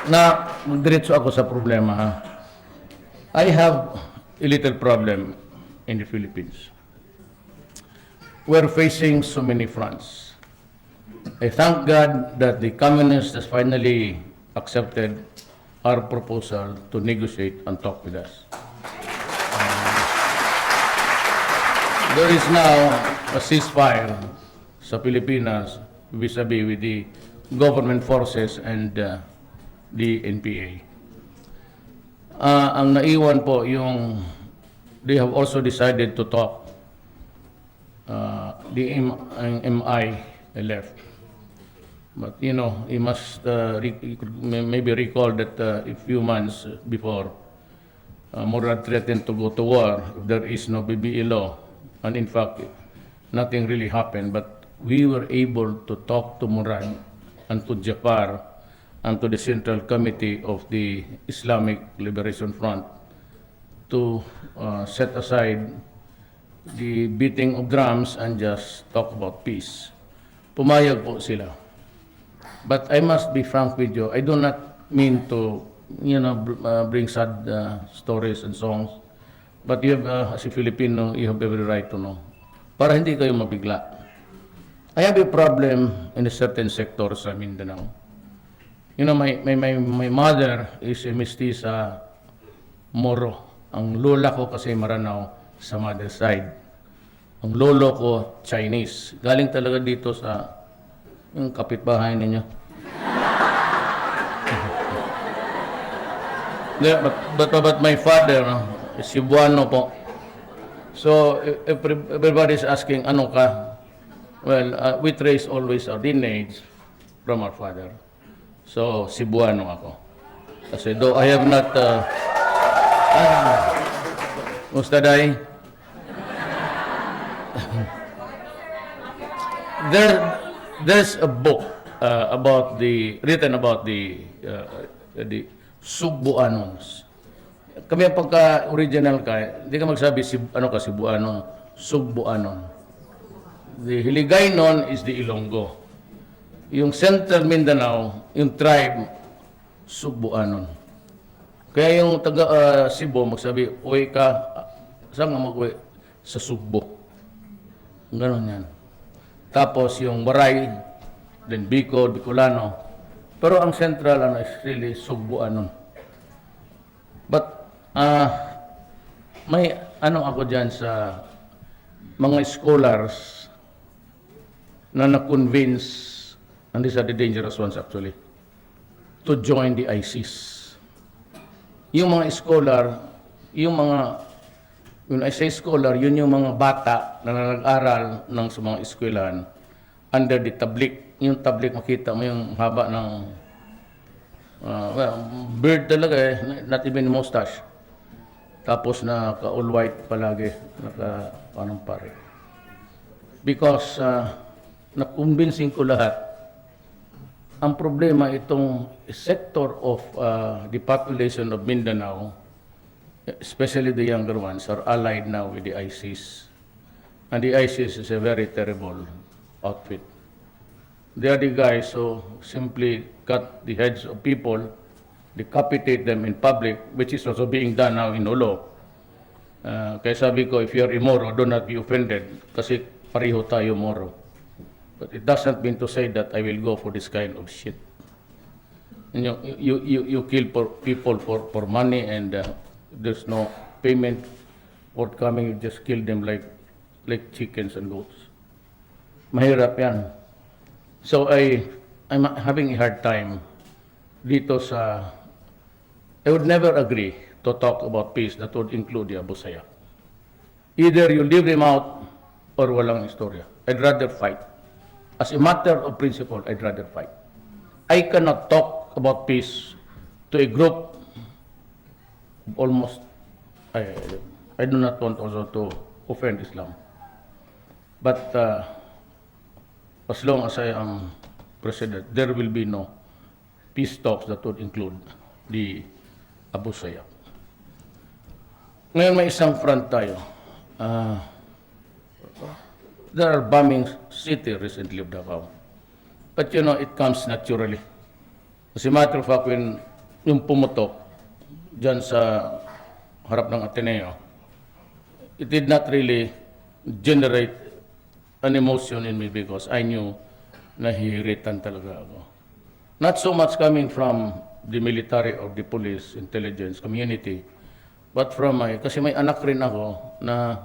Na diretso ako sa problema. Ha? I have a little problem in the Philippines. We're facing so many fronts. I thank God that the communists has finally accepted our proposal to negotiate and talk with us. There is now a ceasefire sa Pilipinas vis-a-vis with the government forces and the NPA. Ang naiwan po yung they have also decided to talk. The MI left. But you know, you must maybe recall that a few months before, Murad threatened to go to war if there is no BBE law. And in fact, nothing really happened. But we were able to talk to Murad and to Jafar and to the Central Committee of the Islamic Liberation Front to set aside the beating of drums and just talk about peace. Pumayag po sila. But I must be frank with you, I do not mean to, bring sad stories and songs. But you have, as a Filipino, you have every right to know. Para hindi kayo mabigla. I have a problem in a certain sector sa Mindanao. You know, my mother is a mestiza Moro. Ang lola ko kasi Maranao sa mother side. Ang lolo ko Chinese. Galing talaga dito sa yung kapitbahay ninyo. but my father, Cebuano po. So everybody is asking, ano ka? Well, we trace always our lineage from our father. So Cebuano ako. Kasi though I have not Mustaday. There's a book written about the Sugbuanons. Kami ang pagka-original ka, hindi ka magsabi Cebuano, Sugbuanon. The Hiligaynon is the Ilonggo. Yung Central Mindanao, yung tribe, Sugbuanon. Kaya yung taga Cebu magsabi, uwi ka, saan nga mag-uwi? Sa Sugbo. Ganon yan. Tapos yung Waray, then Bicol, Bicolano. Pero ang central is really Sugbuanon. But may ako dyan sa mga scholars na na-convince, and these are the dangerous ones actually, to join the ISIS. Yung mga scholar, when I say scholar, yun yung mga bata na nag-aral ng sa mga eskwelahan under the tablik. Yung tablik, makita mo yung haba ng beard talaga not even mustache. Tapos naka-all white palagi, naka-anong pare. Because na-convincing ko lahat, ang problema itong sector of the population of Mindanao, especially the younger ones, are allied now with the ISIS. And the ISIS is a very terrible outfit. They are the guys who simply cut the heads of people, decapitate them in public, which is also being done now in Olo. Kaya sabi ko, if you are a Moro, do not be offended, kasi pareho tayo Moro. But it doesn't mean to say that I will go for this kind of shit. And you kill people for money and there's no payment forthcoming. You just kill them like chickens and goats. Mahirap yan. So I'm having a hard time dito sa... I would never agree to talk about peace that would include the Abu Sayyaf. Either you leave them out or walang istorya. I'd rather fight. As a matter of principle, I'd rather fight. I cannot talk about peace to a group almost, I do not want also to offend Islam. But as long as I am president, there will be no peace talks that would include the Abu Sayyaf. Ngayon may isang front tayo. There are bombings city recently of Davao. But you know, it comes naturally. As a matter of fact, when yung pumutok dyan sa harap ng Ateneo, it did not really generate an emotion in me because I knew na hihiritan talaga ako. Not so much coming from the military or the police intelligence community, but from kasi may anak rin ako na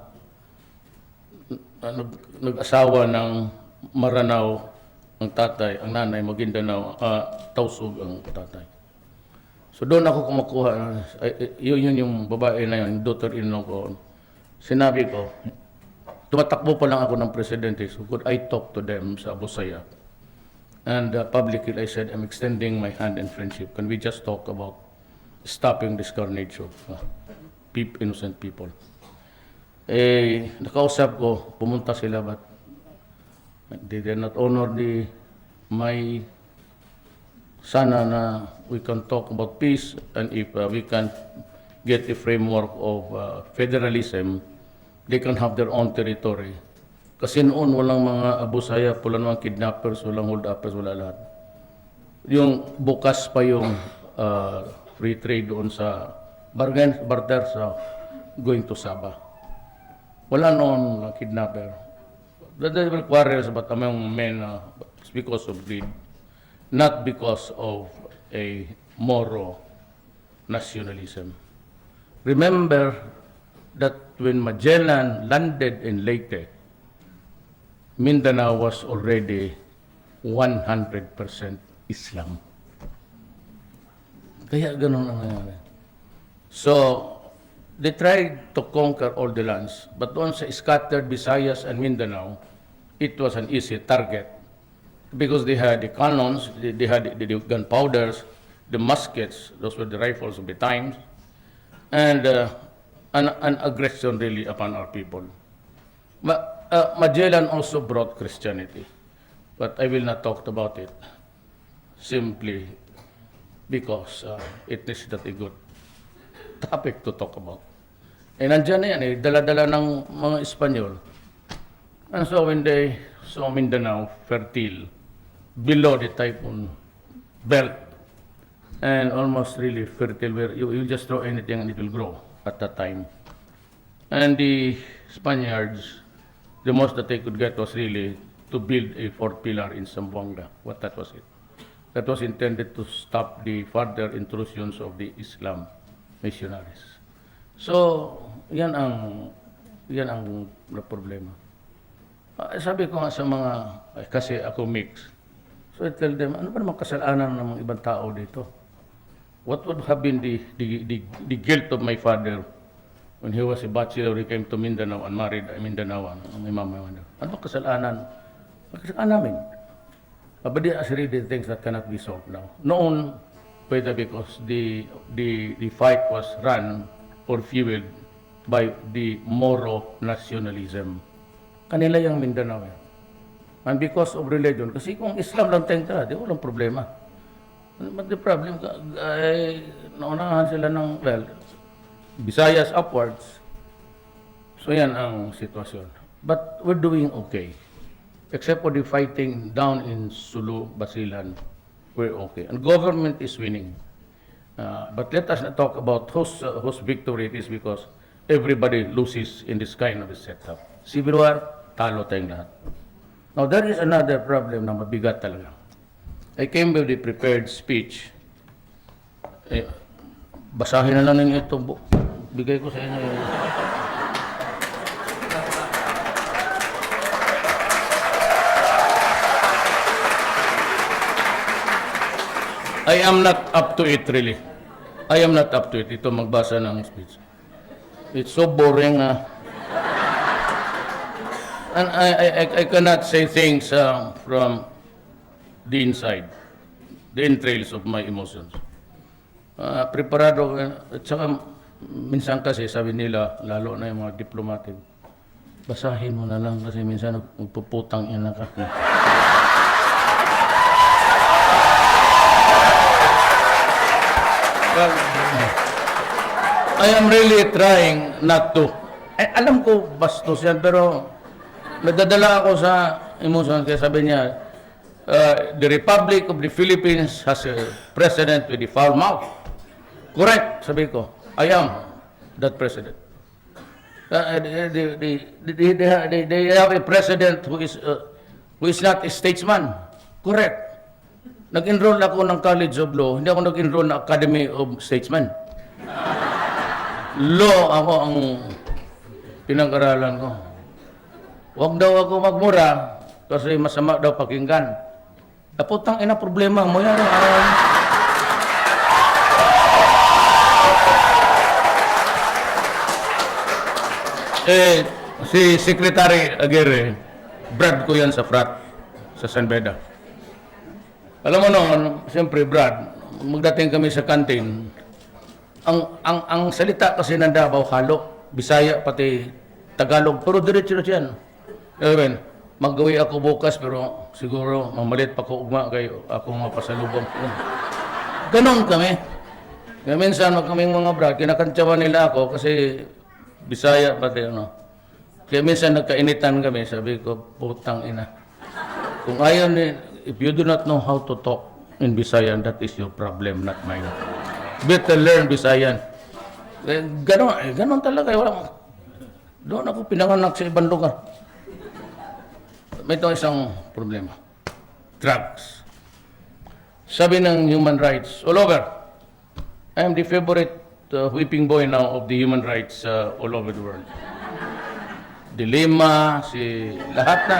nag-asawa ng Maranao ang tatay, ang nanay, Maguindanao, Tausug ang tatay. So doon ako kumukuha, yun yung babae na yun, yung daughter-in-law ko. Sinabi ko, tumatakbo pa lang ako ng presidente, so could I talk to them sa Abusaya? And publicly I said, I'm extending my hand in friendship. Can we just talk about stopping this carnage of innocent people? Nakausap ko, pumunta sila, but they did not honor my sana na we can talk about peace, and if we can get a framework of federalism, they can have their own territory. Kasi noon walang mga abusaya, walang mga kidnappers, walang hold-uppers, wala lahat. Yung bukas pa yung free trade doon sa barter sa going to Sabah. Wala noon kidnapper. They were quarrels but among men because of greed, not because of a Moro nationalism. Remember that when Magellan landed in Leyte, Mindanao was already 100% Islam. Kaya ganun ang nangyari. So, they tried to conquer all the lands, but doon sa scattered Visayas and Mindanao, it was an easy target because they had the cannons, they had the gunpowders, the muskets, those were the rifles of the times, and an aggression really upon our people. Magellan also brought Christianity, but I will not talk about it simply because it is not a good topic to talk about. Eh, nandyan na yan, dala-dala ng mga Espanyol. And so when they saw Mindanao fertile, below the typhoon belt, and almost really fertile, where you just throw anything and it will grow at that time. And the Spaniards, the most that they could get was really to build a fourth pillar in Zamboanga. What that was it. That was intended to stop the further intrusions of the Islam missionaries. So, yan ang problema. Sabi ko nga sa mga, kasi ako mix, so I tell them, ano ba naman kasalanan ng mga ibang tao dito? What would have been the guilt of my father when he was a bachelor, he came to Mindanao and married a Mindanaoan, ang imam. Ano ba kasalanan? Kasalanan namin. But there are really things that cannot be solved now. Noon, pwede because the fight was run or fueled by the Moro nationalism. Kanila yung Mindanao yan. And because of religion, kasi kung Islam lang tayong di walang problema. But the problem, naunahan sila ng, well, Visayas upwards. So yan ang sitwasyon. But we're doing okay. Except for the fighting down in Sulu, Basilan, we're okay. And government is winning. But let us not talk about whose victory it is because everybody loses in this kind of a setup. Civil War, talo tayong lahat. Now there is another problem na mabigat talaga. I came with a prepared speech. Basahin na lang ninyo ito. Bigay ko sa inyo. I am not up to it really. I am not up to it. Ito magbasa ng speech. It's so boring. And I cannot say things from the inside, the entrails of my emotions. Preparado, at saka minsan kasi sabi nila, lalo na yung mga diplomatic, basahin mo na lang kasi minsan magpuputang ina ka. Well, I am really trying not to. Alam ko bastos yan, pero nadadala ako sa emotion kaya sabi niya, the Republic of the Philippines has a president with a foul mouth. Correct, sabi ko. I am that president. They have a president who is not a statesman. Correct. Nag-enroll ako ng College of Law, hindi ako nag-enroll ng Academy of Statesmen. Law ako ang pinag-aralan ko. Huwag daw ako magmura kasi masama daw pakinggan. Putang ina, problema mo yan. Si Secretary Aguirre, Brad ko yan sa frat, sa San Beda. Alam mo noon, siyempre Brad, magdating kami sa kantin, ang salita kasi ng Davao, halo, Bisaya, pati Tagalog, pero diretso yan. Ewan, mag-uwi ako bukas, pero siguro mamalit pa ko ugma kayo, ako mapasalubong. Ganon kami. Kaya minsan, kaming mga Brad, kinakantsawan nila ako kasi Bisaya pati ano. Kaya minsan nagkainitan kami, sabi ko, putang ina. Kung ayaw ni, if you do not know how to talk in Bisayan, that is your problem, not mine. Better learn Bisayan. Ganon talaga. Doon ako pinanganak sa ibang lugar. May ito isang problema. Drugs. Sabi ng human rights, all over. I am the favorite whipping boy now of the human rights all over the world. Dilema, si lahat na.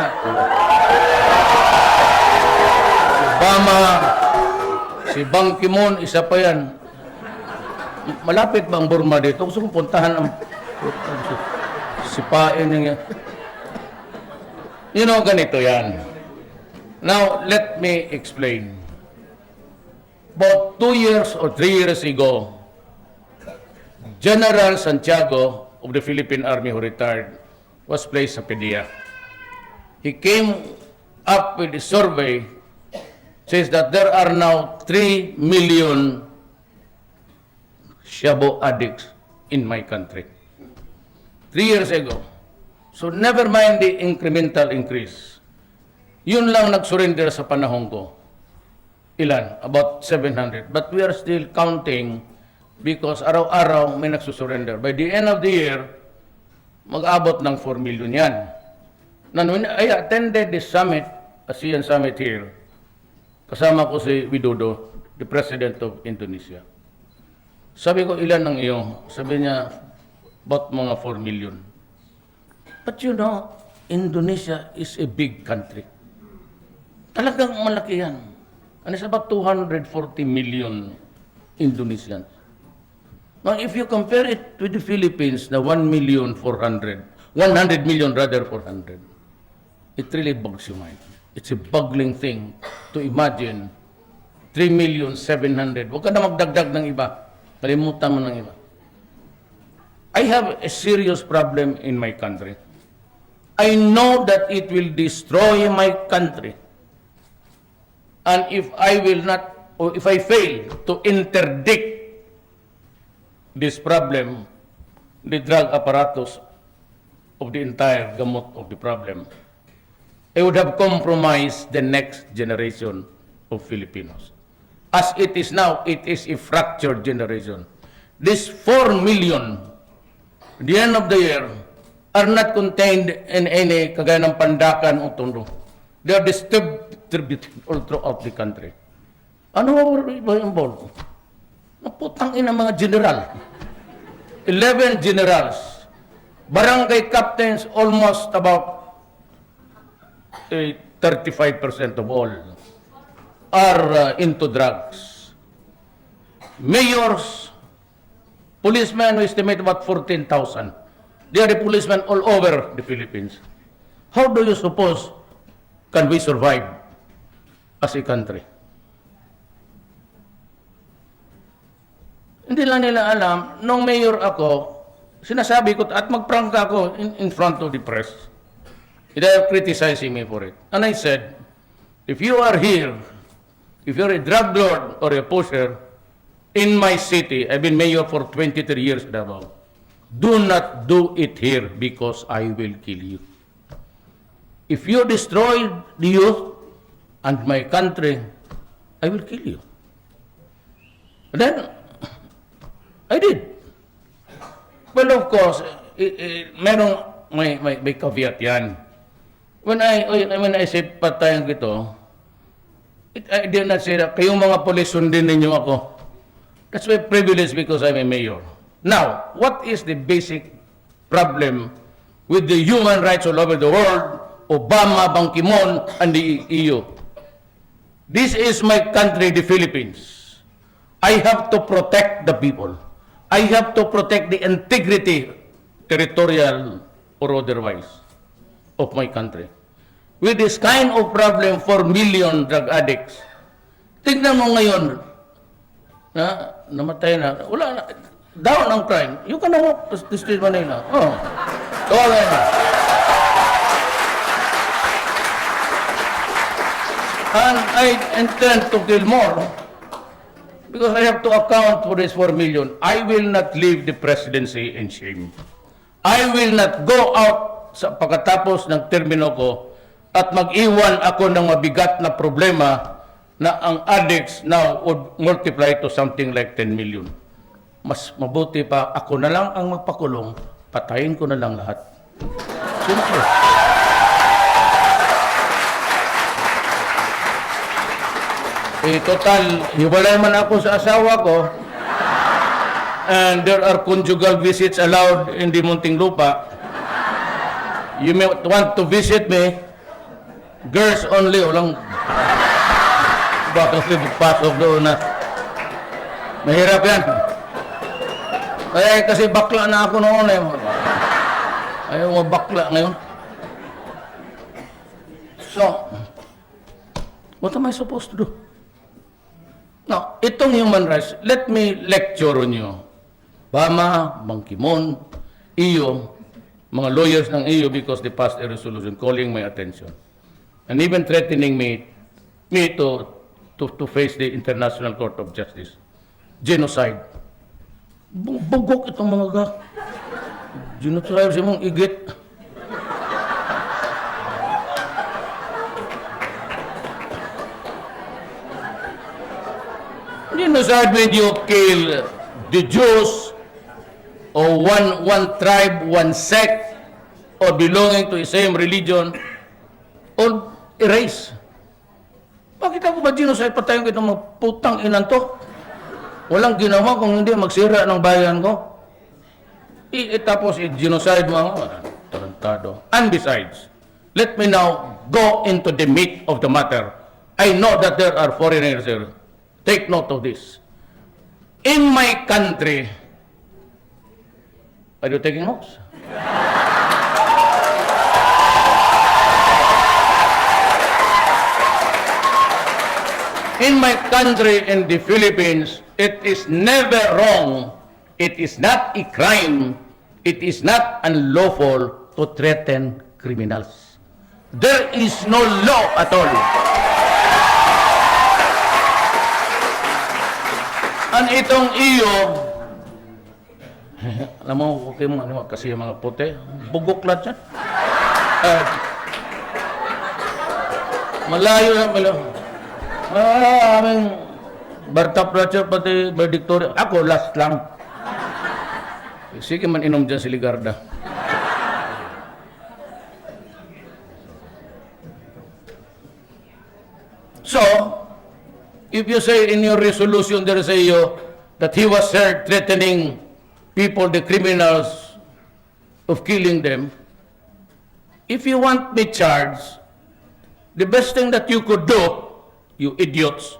Obama, si Ban Ki-moon, isa pa yan. Malapit ba ang Burma dito? Gusto kong puntahan ang sipain niya. You know, ganito yan. Now, let me explain. About 2 years or 3 years ago, General Santiago of the Philippine Army who retired was placed sa PDEA. He came up with a survey says that there are now 3 million shabu addicts in my country. 3 years ago. So never mind the incremental increase. Yun lang nag-surrender sa panahon ko. Ilan? About 700. But we are still counting because araw-araw may nagsusurrender. By the end of the year, mag-abot ng 4 million yan. Now, when I attended the summit, ASEAN summit here, kasama ko si Widodo, the President of Indonesia. Sabi ko, ilan ang iyo? Sabi niya, about mga 4 million. But you know, Indonesia is a big country. Talagang malaki yan. And it's about 240 million Indonesians. Now, if you compare it with the Philippines, na 100 million rather 400, it really bugs your mind. It's a boggling thing to imagine 3,700,000. Huwag ka na magdagdag ng iba. Kalimutan mo ng iba. I have a serious problem in my country. I know that it will destroy my country. And if I will not, or if I fail to interdict this problem, the drug apparatus of the entire gamut of the problem, I would have compromised the next generation of Filipinos. As it is now, it is a fractured generation. These 4 million, at the end of the year, are not contained in any kagaya ng Pandakan o Tondo. They are distributed all throughout the country. Ano ba involved? Naputang ina mga general. 11 generals. Barangay captains, almost about 35% of all are into drugs. Mayors, policemen, we estimate about 14,000. They are the policemen all over the Philippines. How do you suppose can we survive as a country? Hindi lang nila alam, nung mayor ako, sinasabi ko, at magprangka ako in front of the press. They are criticizing me for it. And I said, if you are here, if you're a drug lord or a pusher, in my city, I've been mayor for 23 years Davao, do not do it here because I will kill you. If you destroy the youth and my country, I will kill you. And then, I did. Well, of course, may caveat yan. When I say patayan ito, I did not say that kayong mga polis sundin ninyo ako. That's my privilege because I'm a mayor. Now, what is the basic problem with the human rights all over the world, Obama, Ban Ki-moon, and the EU? This is my country, the Philippines. I have to protect the people. I have to protect the integrity, territorial or otherwise, of my country. With this kind of problem, 4 million drug addicts. Tignan mo ngayon, namatay na, wala na, down ang crime. You can walk to the street Manila. Oh, okay na. And I intend to kill more because I have to account for this 4 million. I will not leave the presidency in shame. I will not go out sa pagkatapos ng termino ko at mag-iwan ako ng mabigat na problema na ang addicts now would multiply to something like 10 million. Mas mabuti pa, ako na lang ang magpakulong, patayin ko na lang lahat. Simple. Total, hiwalay man ako sa asawa ko, and there are conjugal visits allowed in the Muntinlupa. You may want to visit me, girls only, walang bakit pasok doon na. Mahirap yan. Kasi bakla na ako noon eh. Ayaw mo bakla ngayon. So, what am I supposed to do? Now, itong human rights, let me lecture on you. Obama, Ban Ki-moon, EU, mga lawyers ng EU because they passed a resolution calling my attention. And even threatening me to face the International Court of Justice. Genocide. Bugok itong mga genocide sa mong igit. Genocide when you kill the Jews or one tribe, one sect, or belonging to the same religion, or a race. Bakit ako ba genocide? Patayin ko itong mga putang inan to. Walang ginawa kung hindi magsira ng bayan ko. Tapos genocide mo ako. Tarantado. And besides, let me now go into the meat of the matter. I know that there are foreigners here. Take note of this. In my country, are you taking notes? In my country, in the Philippines, it is never wrong, it is not a crime, it is not unlawful to threaten criminals. There is no law at all. And itong iyo, alam mo, okay mo, kasi yung mga puti, bugok lahat yan. Malayo na, malayo. Aming Bartap Ratcher, pati Victoria. Ako, last lang. Sige man inom dyan si Ligarda. So, if you say in your resolution, there is that he was heard threatening people, the criminals, of killing them, if you want me charged, the best thing that you could do, you idiots,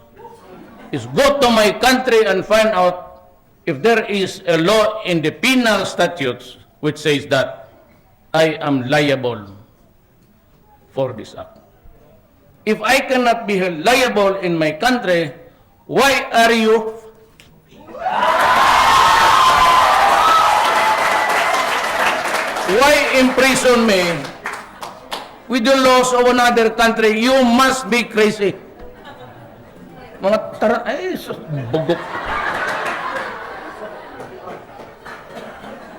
is go to my country and find out if there is a law in the penal statutes which says that I am liable for this act. If I cannot be liable in my country, why are you imprison me with the laws of another country? You must be crazy. Mga bugok.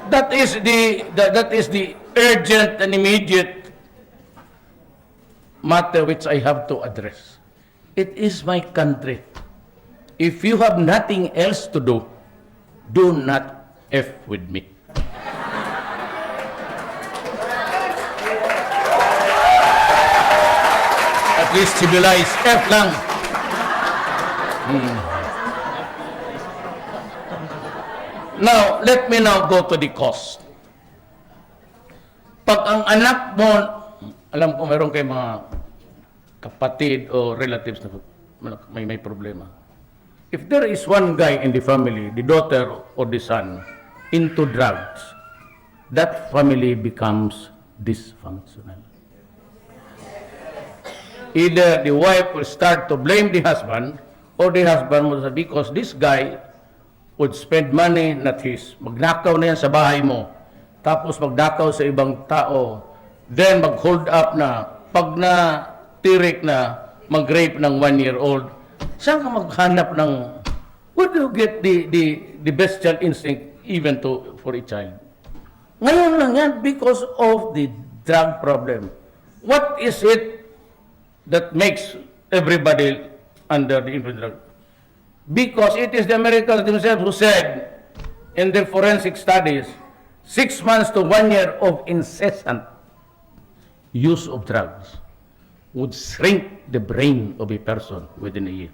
That is the urgent and immediate matter which I have to address. It is my country. If you have nothing else to do, do not F with me. At least civilized F lang. Now, let me now go to the cost. Pag ang anak mo, alam ko meron kay mga kapatid o relatives na may problema. If there is one guy in the family, the daughter or the son, into drugs, that family becomes dysfunctional. Either the wife will start to blame the husband, or the husband will say, because this guy would spend money not his. Magnakaw na yan sa bahay mo, tapos magnakaw sa ibang tao, then mag-hold up na, pag na tirik na, mag-rape ng 1-year-old, saan ka maghanap ng, where do you get the bestial instinct even for a child? Ngayon lang yan, because of the drug problem. What is it that makes everybody under the influence of drug? Because it is the Americans themselves who said in their forensic studies, 6 months to 1 year of incessant use of drugs would shrink the brain of a person within a year.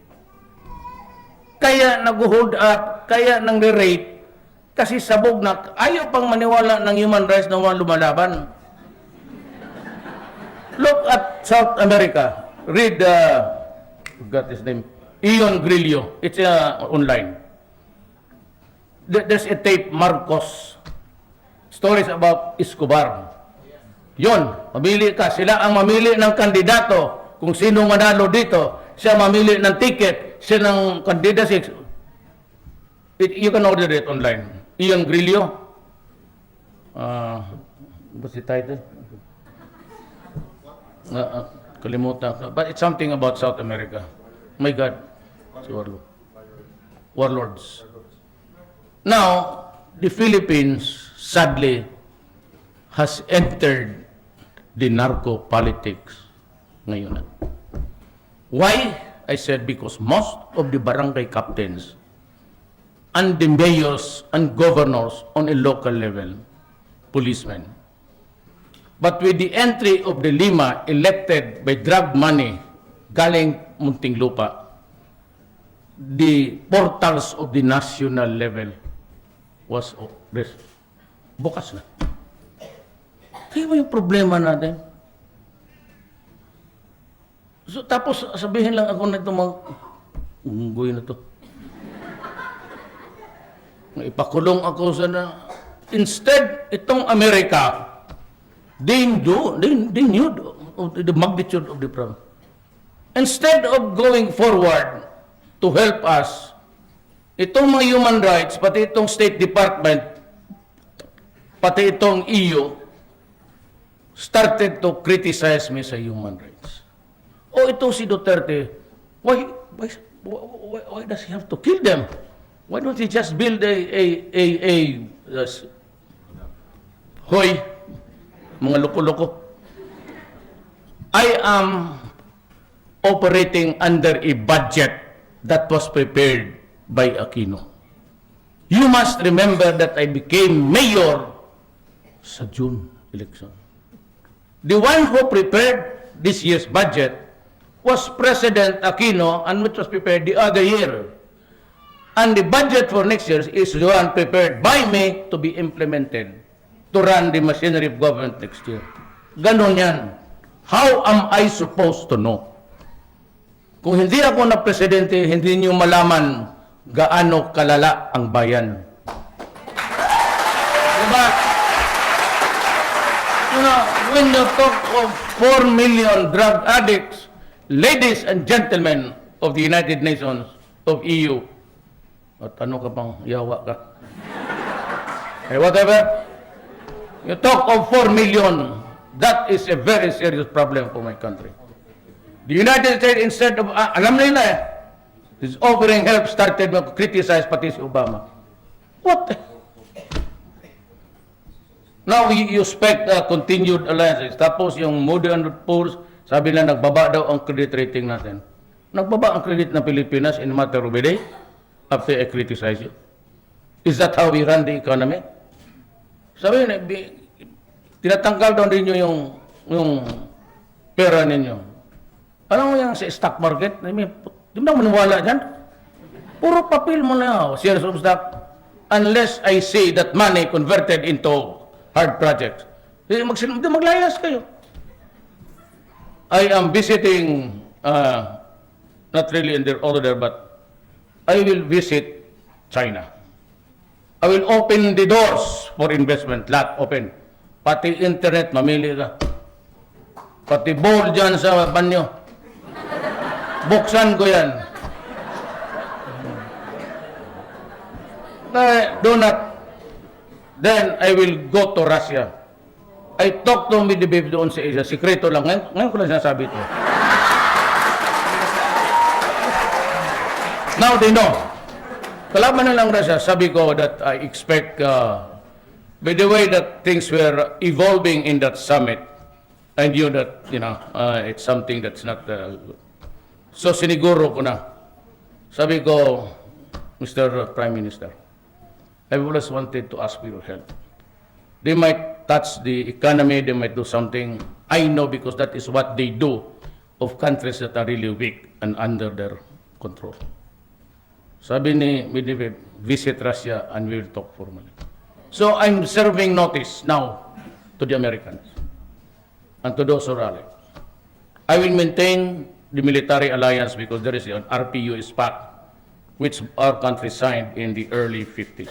Kaya nag-hold up, kaya nang-rape, kasi sabog na, ayaw pang maniwala ng human rights na walang lumalaban. Look at South America. Read, forgot his name, Ion Grillo. It's online. There's a tape, Marcos. Stories about Escobar. Yon, mamili ka. Sila ang mamili ng kandidato. Kung sino manalo dito, siya mamili ng ticket. Siya ng candidacy. You can order it online. Ion Grillo. What's the title? Kalimutan. But it's something about South America. My God. Warlords. Now, the Philippines, sadly, has entered the narco-politics ngayon. Why? I said because most of the barangay captains and the mayors and governors on a local level, policemen. But with the entry of the Lima elected by drug money galing Muntinlupa, the portals of the national level was bukas na. Kaya mo yung problema natin. So, tapos sabihin lang ako na ito mga unggoy na to. Ipakulong ako sa na. Instead, itong Amerika, they knew the magnitude of the problem. Instead of going forward to help us, itong mga human rights, pati itong State Department, pati itong EU, started to criticize me sa human rights. O ito si Duterte, why does he have to kill them? Why don't he just build hoy, mga loko-loko. I am operating under a budget that was prepared by Aquino. You must remember that I became mayor sa June election. The one who prepared this year's budget was President Aquino, and which was prepared the other year. And the budget for next year is the one prepared by me to be implemented to run the machinery of government next year. Ganon yan. How am I supposed to know? Kung hindi ako na presidente, hindi niyo malaman gaano kalala ang bayan. Diba? You know, when you talk of 4 million drug addicts, ladies and gentlemen of the United Nations, of EU, at ano ka pang yawa ka? Whatever. You talk of 4 million, that is a very serious problem for my country. The United States, instead of, alam nila is offering help, started to criticize pati si Obama. What? Now, you expect continued alliances. Tapos yung Moody and Pools, sabi na nagbaba daw ang credit rating natin. Nagbaba ang credit ng Pilipinas in a matter of a day after I criticize you. Is that how we run the economy? Sabi niya, tinatanggal daw rin nyo yung pera ninyo. Alam mo yan sa stock market? Di mo na maniwala dyan? Puro papel mo na, shares of stock. Unless I see that money converted into hard projects. Maglayas kayo. I am visiting, not really in there, over there, but I will visit China. I will open the doors for investment, lahat open. Pati internet, mamili ka. Pati bowl dyan sa banyo. Buksan ko yan. Do not. Then I will go to Russia. I talk to Medvedev doon sa Asia. Sikreto lang. Ngayon ko lang sinasabi ito. Now they know. Kalaban na lang Russia, sabi ko that I expect, by the way that things were evolving in that summit, I knew that, it's something that's not good. So siniguro ko na. Sabi ko, Mr. Prime Minister, I've always wanted to ask for your help. They might touch the economy, they might do something. I know because that is what they do of countries that are really weak and under their control. Sabi ni Medvedev, visit Russia and we will talk formally. So I'm serving notice now to the Americans and to those who rally. I will maintain the military alliance because there is an RPU pact which our country signed in the early 50s.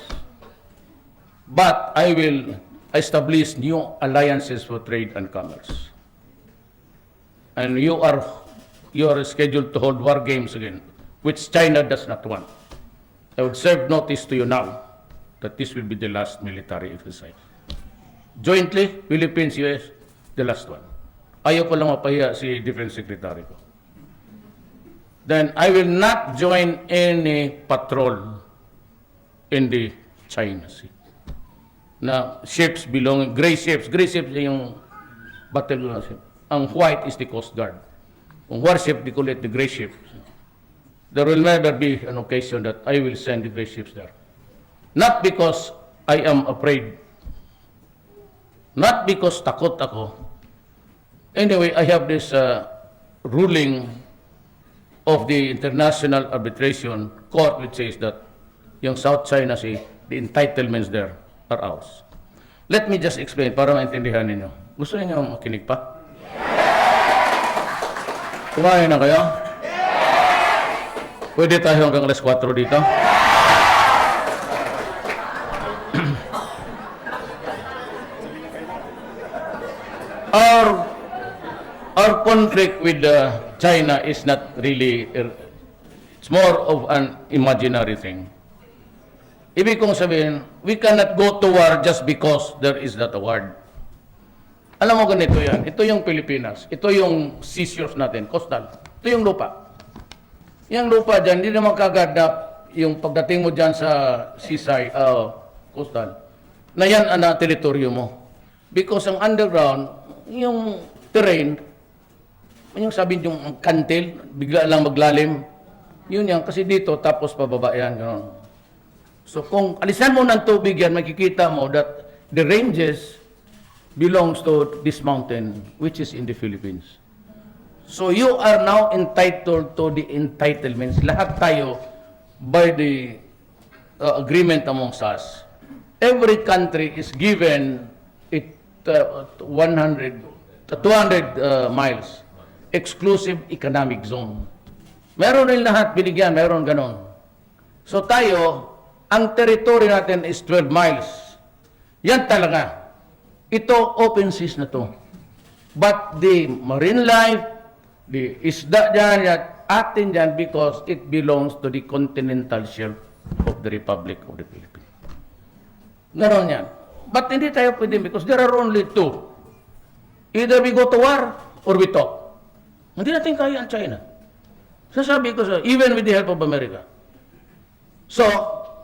But I will establish new alliances for trade and commerce. And you are scheduled to hold war games again, which China does not want. I would serve notice to you now that this will be the last military exercise. Jointly, Philippines, US, the last one. Ayaw ko lang mapahiya si Defense Secretary ko. Then I will not join any patrol in the China Sea. Na ships belonging, gray ships yung battle ship. Ang white is the Coast Guard. Ang warship, they call it the gray ships. There will never be an occasion that I will send the gray ships there. Not because I am afraid. Not because takot ako. Anyway, I have this ruling of the International Arbitration Court which says that yung South China Sea, the entitlements there are ours. Let me just explain para maintindihan ninyo. Gusto niyo makinig pa? Kumain na kayo? Pwede tayo hanggang alas 4 dito? Our conflict with China is not really, it's more of an imaginary thing. Ibig kong sabihin, we cannot go to war just because there is that award. Alam mo ganito yan, ito yung Pilipinas, ito yung seizures natin, coastal, ito yung lupa. Yung lupa dyan, hindi naman kagadap yung pagdating mo dyan sa seaside, coastal, na yan ang teritoryo mo. Because ang underground, yung terrain, yung sabi yung kantil, bigla lang maglalim, yun yan, kasi dito, tapos pababa yan, gano'n. So kung alisan mo ng tubig yan, makikita mo that the ranges belongs to this mountain, which is in the Philippines. So you are now entitled to the entitlements. Lahat tayo, by the agreement amongst us, every country is given 200 miles exclusive economic zone. Meron rin lahat binigyan, meron ganon. So tayo, ang territory natin is 12 miles. Yan talaga. Ito, open seas na to. But the marine life, the isda dyan, atin dyan because it belongs to the continental shelf of the Republic of the Philippines. Ganon yan. But hindi tayo pwede because there are only two. Either we go to war or we talk. Hindi natin kaya ang China. Sasabi ko sa, even with the help of America. So,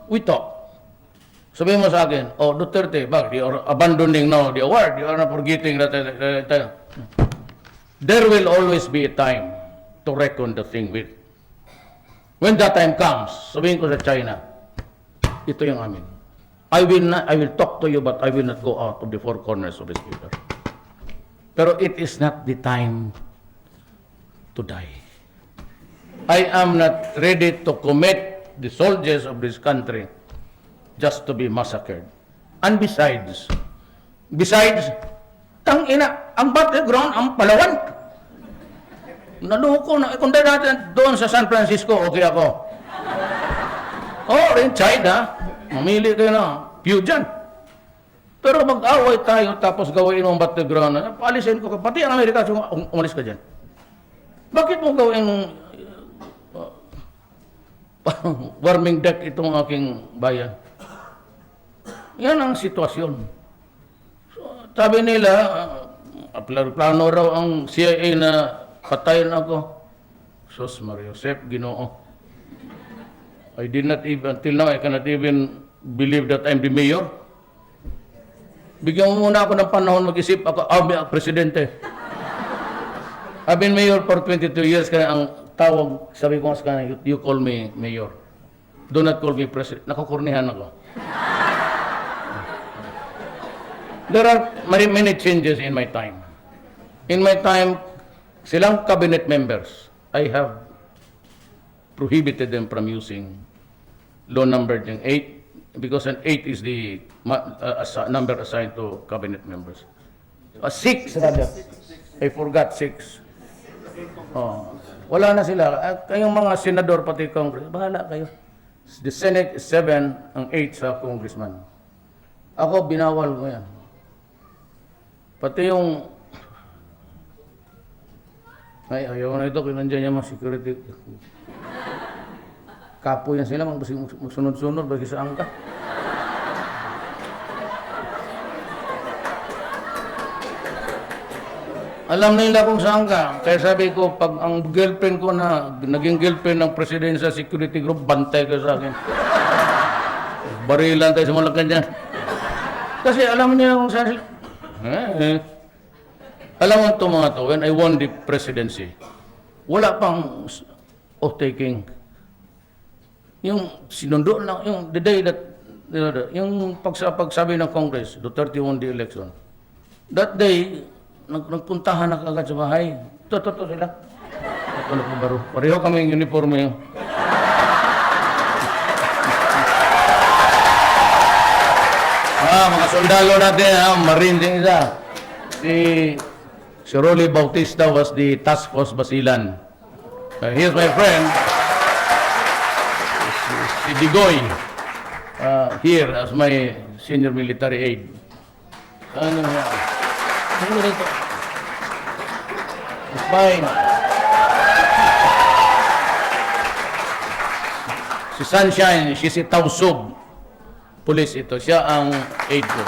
we talk. Sabihin mo sa akin, oh, Duterte, bakit? You are abandoning now the award. You are not forgetting that. There will always be a time to reckon the thing with. When that time comes, sabihin ko sa China, ito yung amin. I will talk to you, but I will not go out of the four corners of the speaker. Pero it is not the time to die. I am not ready to commit the soldiers of this country just to be massacred. And besides, tangina, ang battleground, ang Palawan. Naluko na, kung dahil natin doon sa San Francisco, okay ako. Rin China, mamili kayo na, pew dyan. Pero mag-away tayo, tapos gawin mo ang battleground, paalisin ko, pati ang Amerika, umalis ka dyan. Bakit mo gawin warming deck itong aking bayan? Yan ang sitwasyon. So, sabi nila, plano raw ang CIA na patayin ako. Sus Mario Josep, Ginoo. I did not even, until now, I cannot even believe that I'm the mayor. Bigyan mo muna ako ng panahon mag-isip, ako, presidente. I've been mayor for 22 years, kaya ang tawag, sabi ko nga sa kanya, you call me mayor. Do not call me president. Nakukurnihan ako. There are many changes in my time. In my time, silang cabinet members, I have prohibited them from using law number 8 because an 8 is the number assigned to cabinet members. 6 rather. I forgot 6. Wala na sila. Kayong mga senador pati Congress, bahala kayo. The Senate is 7, ang 8 sa congressman. Ako, binawal ko yan. Pati yung ayaw na ito, kung nandiyan yung mga security. Kapo yan sila, magsunod-sunod, bagi saan ka. Alam nila kung saan ka. Kaya sabi ko, pag ang girlfriend ko na, naging girlfriend ng Presidential Security Group, bantay ka sa akin. Barilan tayo sa Malacan dyan. Kasi alam niya kung saan sila. Alam mo ito mga to, when I won the presidency, wala pang oath-taking. Yung sinundo lang, yung the day that, yung pagsabi ng Congress, Duterte won the election. That day, nagpuntahan na kagad sa bahay. Ito sila. Ano po baro? Pareho kami yung uniforme. Mga sundalo natin, Marine din isa. Si Rolly Bautista was the task force basilan. Here's my friend, si Digoy, here as my senior military aide. Ano dito? It's fine. Si Sunshine, si Tausug. Police ito. Siya ang aide ko.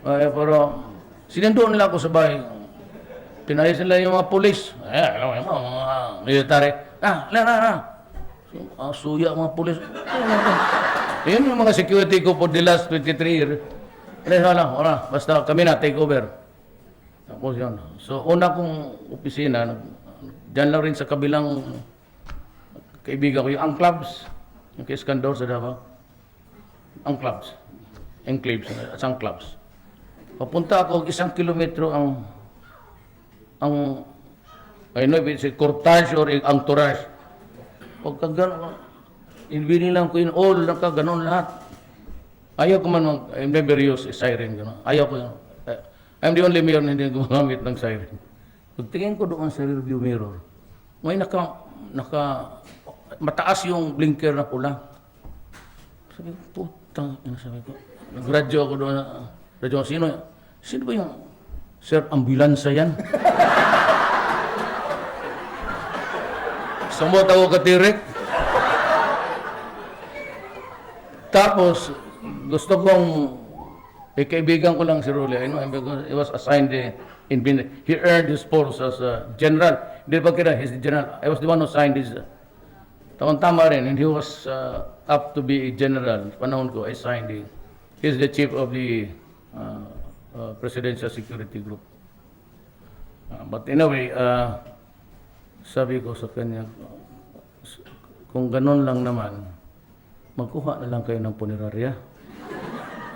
Pero sinundo nila ako sa bahay. Pinayos nila yung mga police. Alam mo, mga military. Suya mga police. Yun yung mga security ko for the last 23 years. Wala. Basta kami na take over. Tapos yun. So, una kong opisina, dyan lang rin sa kabilang kaibigan ko, yung Enclaves, yung kay Iskandor sa Davao. Enclaves. Enclaves, Enclaves. Papunta ako, 1 kilometro ang I know if it's a cortage or entourage. Pagka gano'n, binilang ko yun, all nakaganon lahat. Ayaw ko man I never use a siren. Gano'n. Ayaw ko yun. I'm the only mayor na hindi gumagamit ng siren. Pagtingin ko doon sa rearview mirror, may mataas yung blinker na pula. Sabi ko, putang, sabi ko. Nag-radyo ako doon. Radyo, sino ba yung, sir, ambulansya yan? Sumot ako katirik. Tapos, gusto kong, kaibigan ko lang si Rolly. I know him because he was assigned he earned his post as a general. Hindi pa kira, he's the general. I was the one who signed his, tama rin, and he was up to be a general. Panahon ko, I signed it. He's the chief of the Presidential Security Group. But anyway, sabi ko sa kanya, kung ganun lang naman, magkuha na lang kayo ng punerarya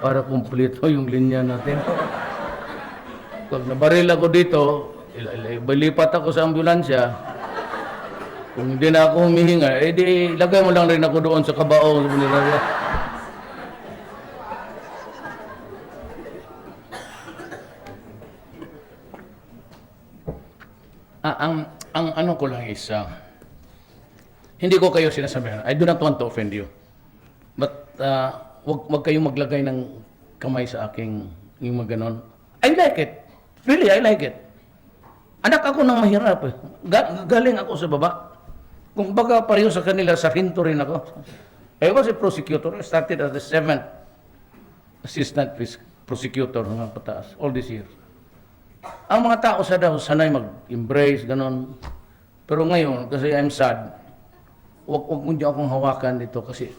para kumpleto yung linya natin. Pag nabaril ako dito, lipat ako sa ambulansya. Kung hindi na ako humihinga, di lagay mo lang rin ako doon sa kabaong sa punerarya. Ang ano ko lang is, hindi ko kayo sinasabihan. I do not want to offend you. But wag kayong maglagay ng kamay sa aking yung mga ganon. I like it. Really, I like it. Anak ako ng mahirap. Galing ako sa baba. Kung baga pareho sa kanila, sarhinto rin ako. I was a prosecutor. I started as the 7th assistant prosecutor ng pataas all these years. Ang mga tao sa daw sanay mag-embrace, ganon. Pero ngayon, kasi I'm sad, wag mo niyo akong hawakan dito kasi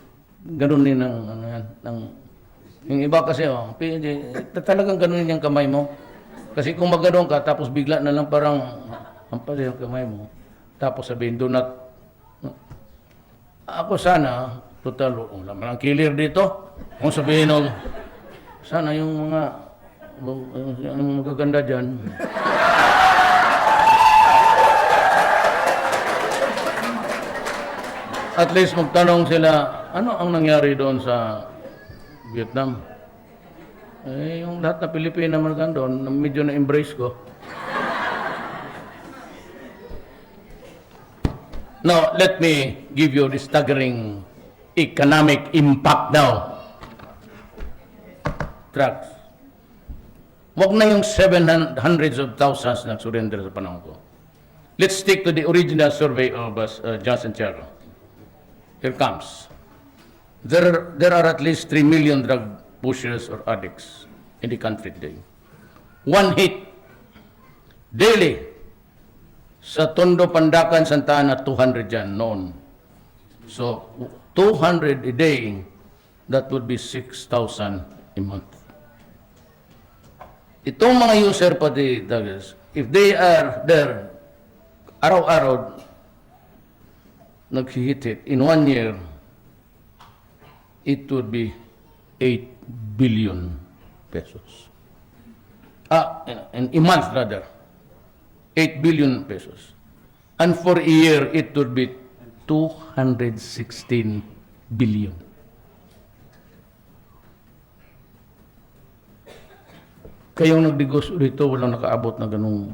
ganon din yung iba kasi, talagang ganon din yung kamay mo. Kasi kung maganoon ka, tapos bigla na lang parang hampas yung kamay mo. Tapos sabihin, do not. Ako sana, total, wala man ang killer dito. Kung sabihin, sana yung mga magaganda dyan. At least magtanong sila, ano ang nangyari doon sa Vietnam? Yung lahat na Pilipina naman doon, medyo na-embrace ko. Now, let me give you the staggering economic impact now. Drugs. Wag na yung 700s of thousands na surrender sa panahon ko. Let's stick to the original survey of Johnson Charo. Here comes. There are at least 3 million drug pushers or addicts in the country today. One hit daily sa Tondo, Pandacan, Santa Ana, 200 dyan noon. So, 200 a day, that would be 6,000 a month. Itong mga user pati, Douglas, if they are there, araw-araw, nag-hit in 1 year, it would be 8 billion pesos. In a month rather, 8 billion pesos. And for a year, it would be 216 billion. Kayong nagdigos dito, walang nakaabot na ganung.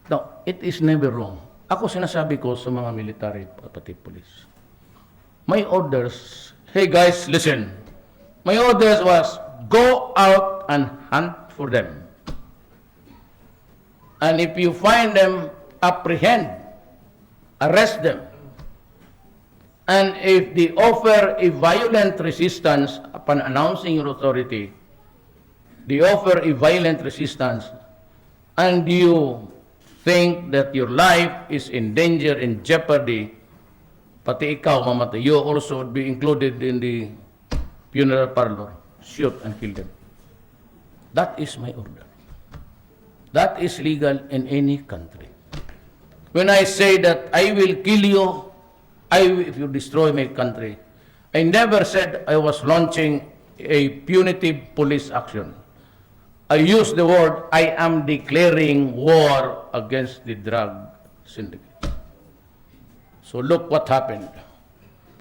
No, it is never wrong. Ako sinasabi ko sa mga military pati police. My orders, hey guys, listen. My orders was go out and hunt for them. And if you find them, apprehend, arrest them. And if they offer a violent resistance upon announcing your authority, they offer a violent resistance, and you think that your life is in danger, in jeopardy, pati ikaw mamatay, you also would be included in the funeral parlor. Shoot and kill them. That is my order. That is legal in any country. When I say that I will kill you, if you destroy my country, I never said I was launching a punitive police action. I use the word, I am declaring war against the drug syndicate. So look what happened.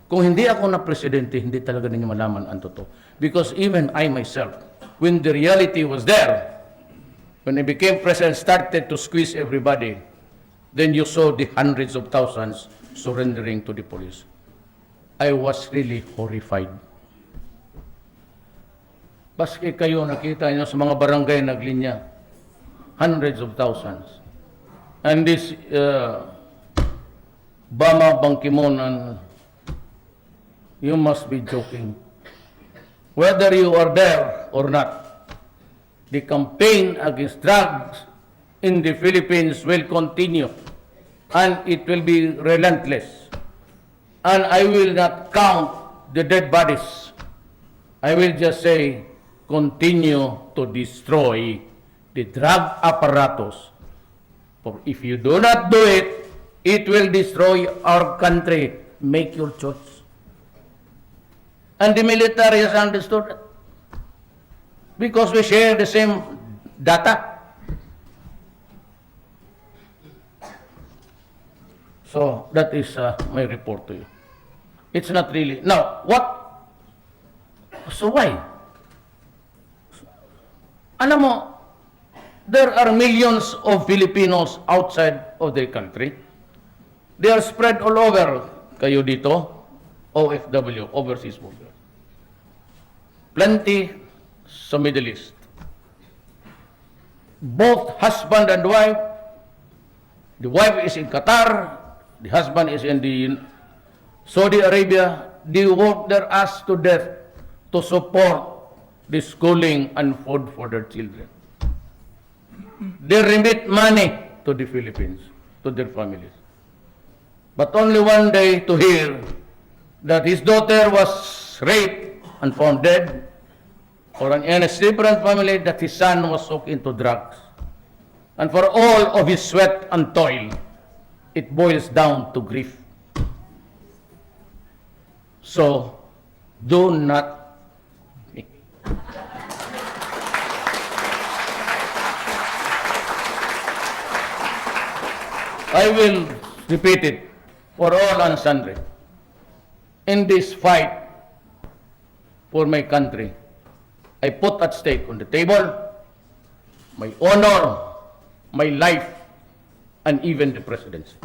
Kung hindi ako na presidente, hindi talaga ninyo malaman ang totoo. Because even I myself, when the reality was there, when I became president, started to squeeze everybody, then you saw the hundreds of thousands surrendering to the police. I was really horrified. Baski kayo nakita niyo sa mga barangay naglinya, hundreds of thousands. And this Bama Bangkimon, and you must be joking. Whether you are there or not, the campaign against drugs in the Philippines will continue, and it will be relentless. And I will not count the dead bodies. I will just say, continue to destroy the drug apparatus For if you do not do it, it will destroy our country. Make your choice. And the military has understood that. Because we share the same data. So, that is my report to you. It's not really. Now, what? So why? Alam mo, there are millions of Filipinos outside of their country. They are spread all over. Kayo dito, OFW, overseas workers. Plenty sa Middle East. Both husband and wife. The wife is in Qatar. The husband is in the Saudi Arabia. They work their ass to death to support the schooling and food for their children. They remit money to the Philippines, to their families. But only one day to hear that his daughter was raped and found dead, or in a different family that his son was soaked into drugs. And for all of his sweat and toil, it boils down to grief. So, do not I will repeat it for all and sundry. In this fight for my country, I put at stake on the table my honor, my life, and even the presidency.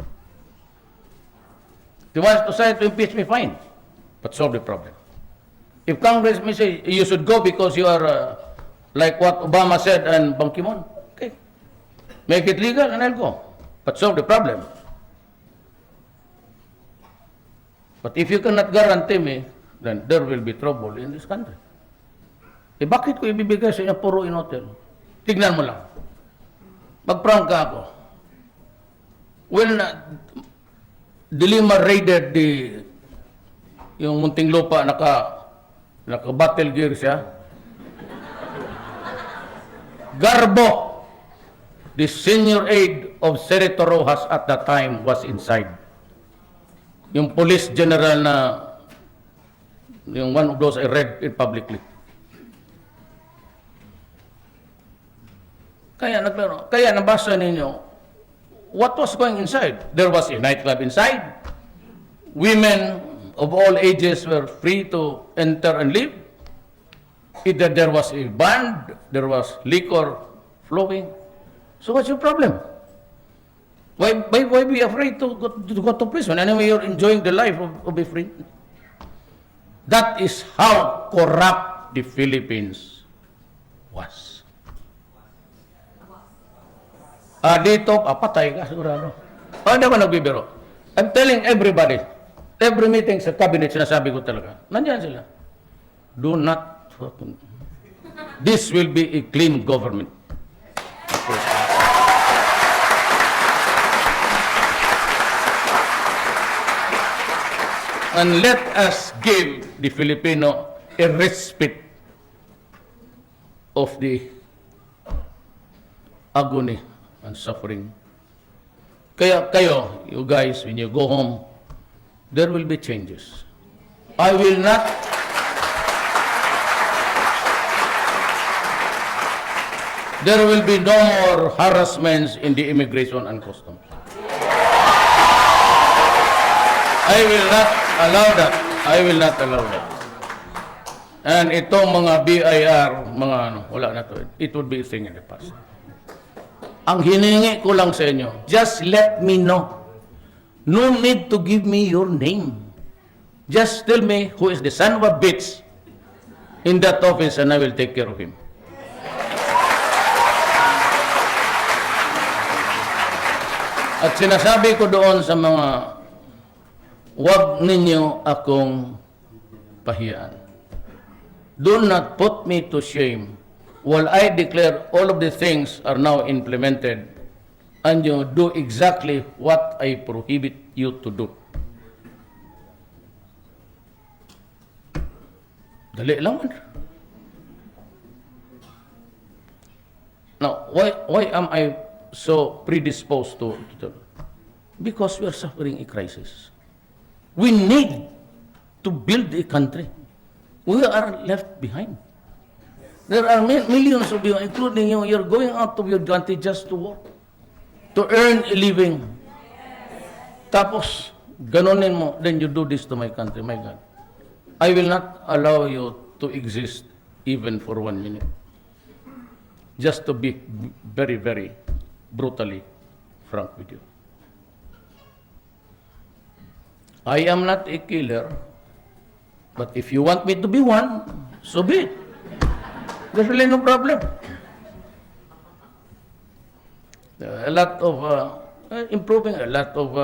If he wants to say to impeach me, fine, but solve the problem. If Congress may say you should go because you are like what Obama said and Ban Ki-moon, okay, make it legal and I'll go. But solve the problem. But if you cannot guarantee me, then there will be trouble in this country. Eh bakit ko ibibigay sa inyo puro in hotel? Tignan mo lang. Magprangka ako. When Dilima raided yung Muntinlupa, naka battle gear siya. Garbo, the senior aide of Senator Rojas at that time, was inside. Yung police general na, yung one of those I read it publicly. Kaya nabasa ninyo, what was going inside? There was a nightclub inside. Women of all ages were free to enter and leave. Either there was a band, there was liquor flowing. So what's your problem? Why be afraid to go to prison? Anyway, you're enjoying the life of a free. That is how corrupt the Philippines was. Dito, patay ka sigurado. Hindi ako nagbibiro. I'm telling everybody, every meeting sa cabinet, sinasabi ko talaga, nandiyan sila. Do not, this will be a clean government. And let us give the Filipino a respite of the agony and suffering. Kaya kayo, you guys, when you go home, there will be changes. I will not there will be no more harassments in the immigration and customs. I will not allow that. I will not allow that. And itong mga BIR, mga wala na to. It would be a thing in the past. Ang hiningi ko lang sa inyo, just let me know. No need to give me your name. Just tell me who is the son of a bitch in that office and I will take care of him. At sinasabi ko doon sa mga, huwag ninyo akong pahiyaan. Do not put me to shame while I declare all of the things are now implemented and you do exactly what I prohibit you to do. Dali lang man. Now, why am I so predisposed to because we are suffering a crisis. We need to build a country. We are left behind. There are millions of you, including you, you're going out of your country just to work, to earn a living. Tapos, ganunin mo, then you do this to my country, my God. I will not allow you to exist even for 1 minute. Just to be very, very brutally frank with you. I am not a killer, but if you want me to be one, so be it. There's really no problem. A lot of improving, a lot of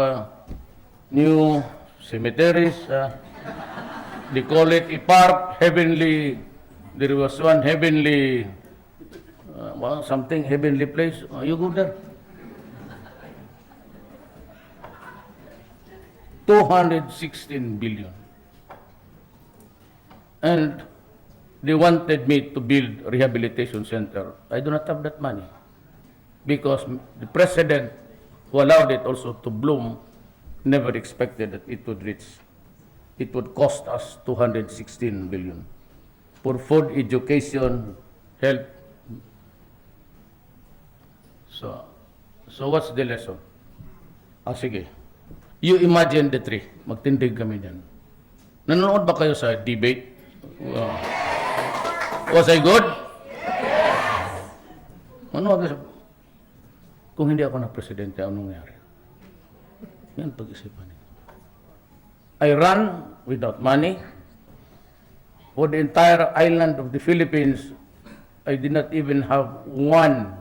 new cemeteries. They call it a park, heavenly. There was one heavenly, something heavenly place. You go there. 216 billion. And they wanted me to build a rehabilitation center. I do not have that money because the president who allowed it also to bloom never expected that it would cost us 216 billion for food, education, health. So what's the lesson? Sige. You imagine the three. Magtindig kami dyan. Nanonood ba kayo sa debate? Was I good? Yes! Kung hindi ako na presidente, anong nangyari? Yan pag-isipan niyo. I ran without money. For the entire island of the Philippines, I did not even have one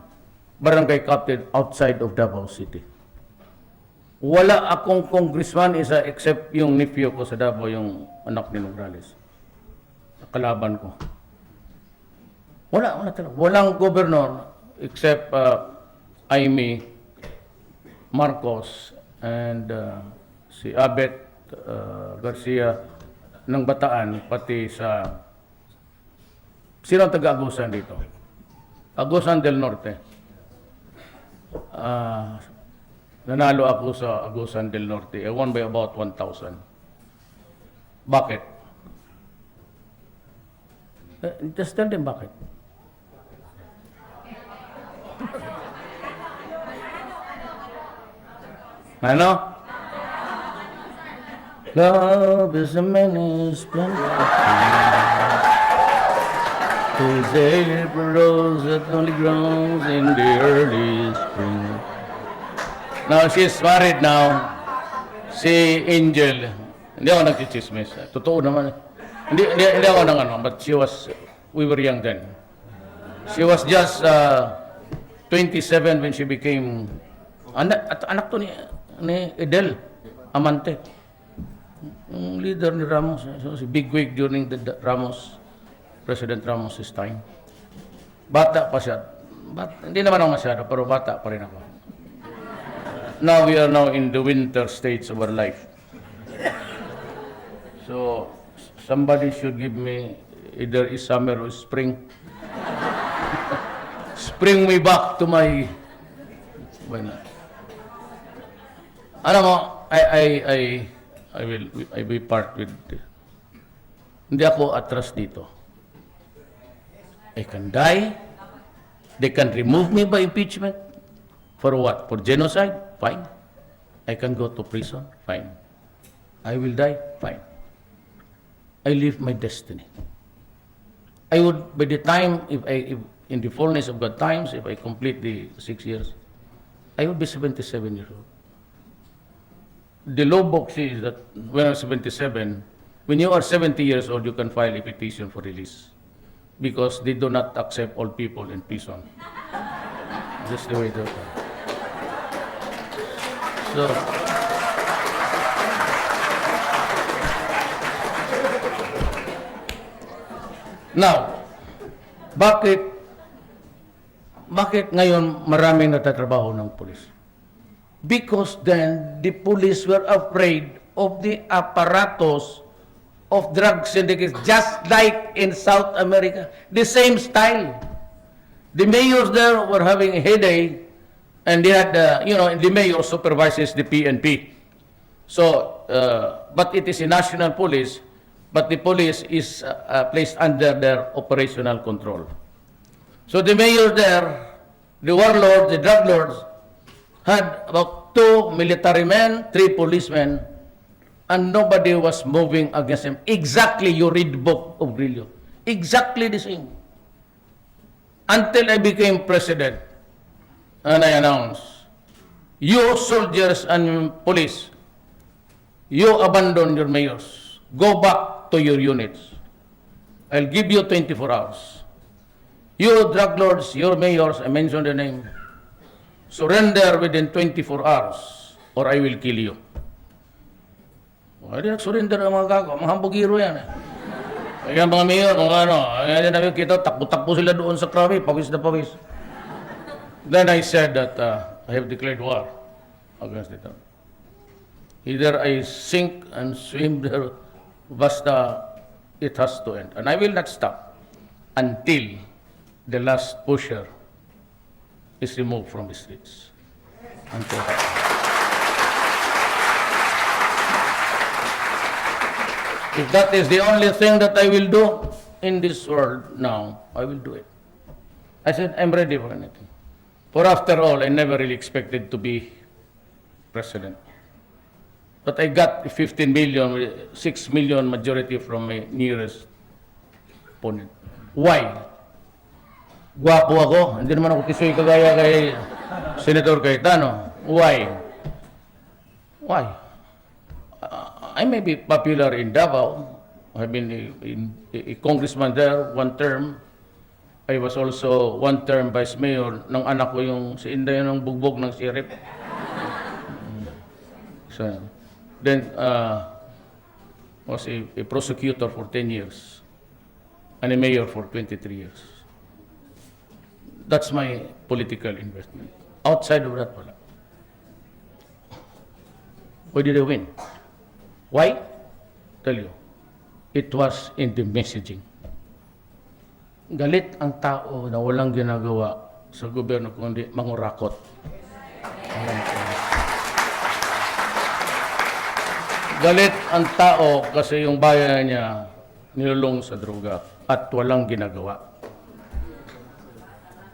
barangay captain outside of Davao City. Wala akong congressman isa except yung nephew ko sa Davao, yung anak ni Nograles. Kalaban ko. Wala talaga. Walang governor except Aimee Marcos and si Abet Garcia ng Bataan, pati sa sino ang taga-Agusan dito? Agusan del Norte. Nanalo ako sa Agusan del Norte. I won by about 1,000. Bakit? Just tell them bakit. Ano? Love is a many splendid whose April rose that only grows in the early spring. Now, she's married now. Si Angel. Hindi ako nagchichismis. Totoo naman. Hindi ako nang ano, but we were young then. She was just 27 when she became, anak to ni Edel Amante. Yung leader ni Ramos. So, si bigwig during the President Ramos' time. Bata pa siya. Hindi naman ako masyado, pero bata pa rin ako. Now we are now in the winter stage of our life. So somebody should give me either a summer or spring. Spring me back to my. Alam mo, I will part with. Hindi ako atras dito. I can die. They can remove me by impeachment. For what? For genocide? Fine. I can go to prison? Fine. I will die? Fine. I live my destiny. I would, by the time, if in the fullness of God times, if I complete the 6 years, I will be 77 years old. The law book says that when I'm 77, when you are 70 years old, you can file a petition for release because they do not accept all people in prison. That's the way it is. So, now, bakit ngayon maraming natatrabaho ng pulis? Because then the police were afraid of the apparatus of drug syndicates, just like in South America, the same style. The mayors there were having a headache And they had, the mayor supervises the PNP. So, but it is a national police, but the police is placed under their operational control. So the mayor there, the warlords, the drug lords, had about 2 military men, 3 policemen, and nobody was moving against him. Exactly, you read the book of Grillo. Exactly the same. Until I became president, and I announced, you soldiers and police, you abandon your mayors. Go back to your units. I'll give you 24 hours. You drug lords, your mayors, I mentioned the name, surrender within 24 hours or I will kill you. Hindi nag-surrender ang mga gago, mga hambugiro yan. Kaya mga mayor, mga ano, kaya nakikita, takbo-takbo sila doon sa krabi, pawis na pawis. Then I said that I have declared war against it. Either I sink and swim there, basta it has to end. And I will not stop until the last pusher is removed from the streets. Until if that is the only thing that I will do in this world now, I will do it. I said, I'm ready for anything. For after all, I never really expected to be president. But I got 15 million, 6 million majority from my nearest opponent. Why? Gwapo ako. Hindi naman ako tisoy kagaya kay Senator Cayetano. Why? Why? I may be popular in Davao. I've been a congressman there one term. I was also one term vice mayor ng anak ko yung si Inday ng bugbog ng sirip. So, then was a prosecutor for 10 years and a mayor for 23 years. That's my political investment. Outside of that, wala. Why did I win? Why? Tell you. It was in the messaging. Galit ang tao na walang ginagawa sa gobyerno kundi mangurakot. Galit ang tao kasi yung bayan niya nilulong sa droga at walang ginagawa.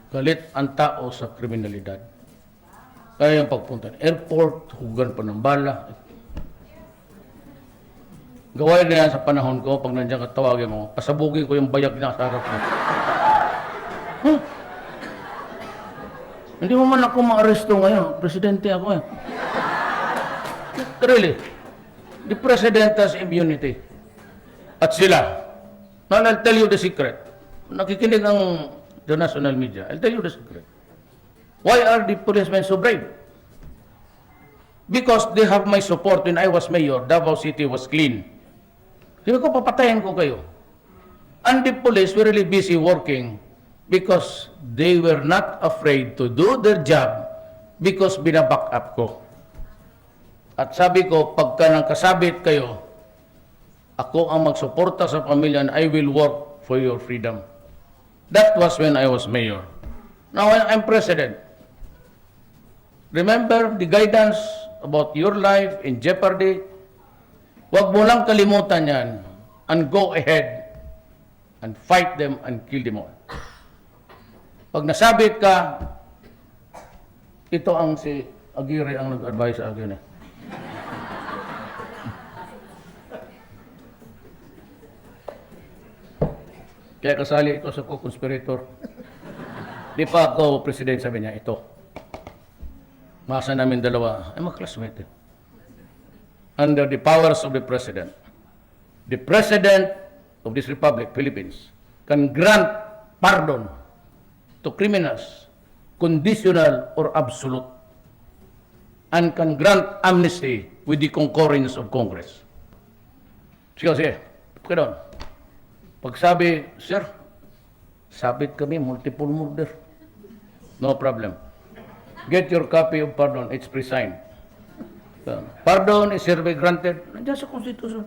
Galit ang tao sa kriminalidad. Kaya yung pagpunta ng airport, hugan pa ng bala. Gawain na yan sa panahon ko, pag nandiyan ka tawagin mo, pasabugin ko yung bayag na sa harap mo. Huh? Hindi mo man ako ma-aresto ngayon. Presidente ako eh. Really? The president has immunity. At sila. Now, I'll tell you the secret. Nakikinig ang the national media. I'll tell you the secret. Why are the policemen so brave? Because they have my support when I was mayor. Davao City was clean. Sabi ko, papatayin ko kayo. And the police were really busy working because they were not afraid to do their job because binaback up ko. At sabi ko, pagka nang kasabit kayo, ako ang magsuporta sa pamilya and I will work for your freedom. That was when I was mayor. Now I'm president. Remember the guidance about your life in jeopardy? Huwag mo lang kalimutan yan and go ahead and fight them and kill them all. Pag nasabit ka, ito ang si Aguirre ang nag-advise sa akin eh. Kaya kasali ito sa co-conspirator. Di pa ako president, sabi niya, ito. Masa namin dalawa, ay mag-classmate eh. Under the powers of the president of this republic, Philippines, can grant pardon to criminals, conditional or absolute, and can grant amnesty with the concurrence of Congress. Sige, pagkadon. Pag sabi, sir, sabit kami, multiple murder. No problem. Get your copy of pardon, it's pre-signed. Pardon is hereby granted. Nandiyan sa Constitution.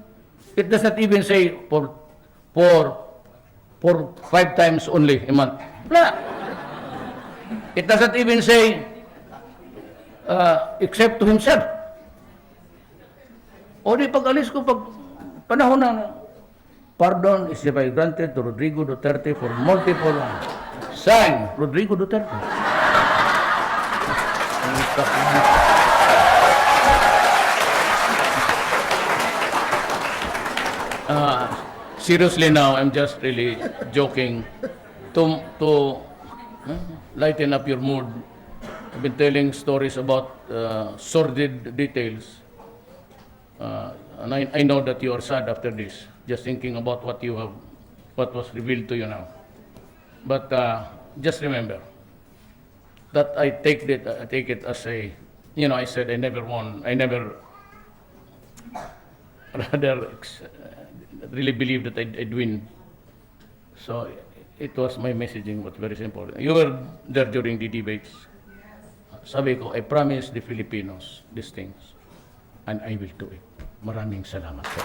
It does not even say for 5 times only a month. Wala. It does not even say except to himself. O di pag-alis ko, pag panahon ng pardon is hereby granted to Rodrigo Duterte for multiple sign Rodrigo Duterte. Seriously now, I'm just really joking to lighten up your mood. I've been telling stories about sordid details. And I know that you are sad after this, just thinking about what was revealed to you now. But just remember that I take it as a, I said I never won. I never rather really believed that I'd win. So it was my messaging was very simple. You were there during the debates. Sabi ko, I promise the Filipinos these things, and I will do it. Maraming salamat po.